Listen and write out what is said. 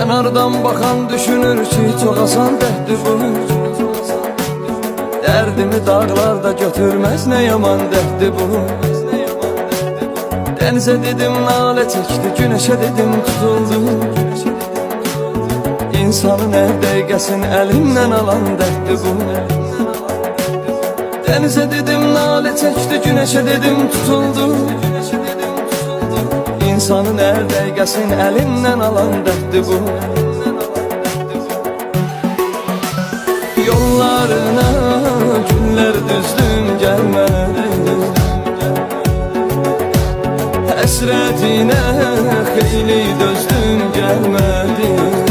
Kənardan baxan düşünür ki, çox asan dəhdir bu. Dərdimi dağlarda götürməz, nə yaman dəhdir bu. Dənizə dedim, nalə çəkdi, günəşə dedim, tutuldu. İnsanın hər dəqiqəsin əlimdən alan dəhdir bu. Dənizə dedim, nalə çəkdi, günəşə dedim, tutuldu. İnsanın hər dəqiqəsin əlimdən alan dəhdir bu. Yollarına günlər düzdüm, gəlmədi. Həsrətinə xeyli dözdüm, gəlmədi.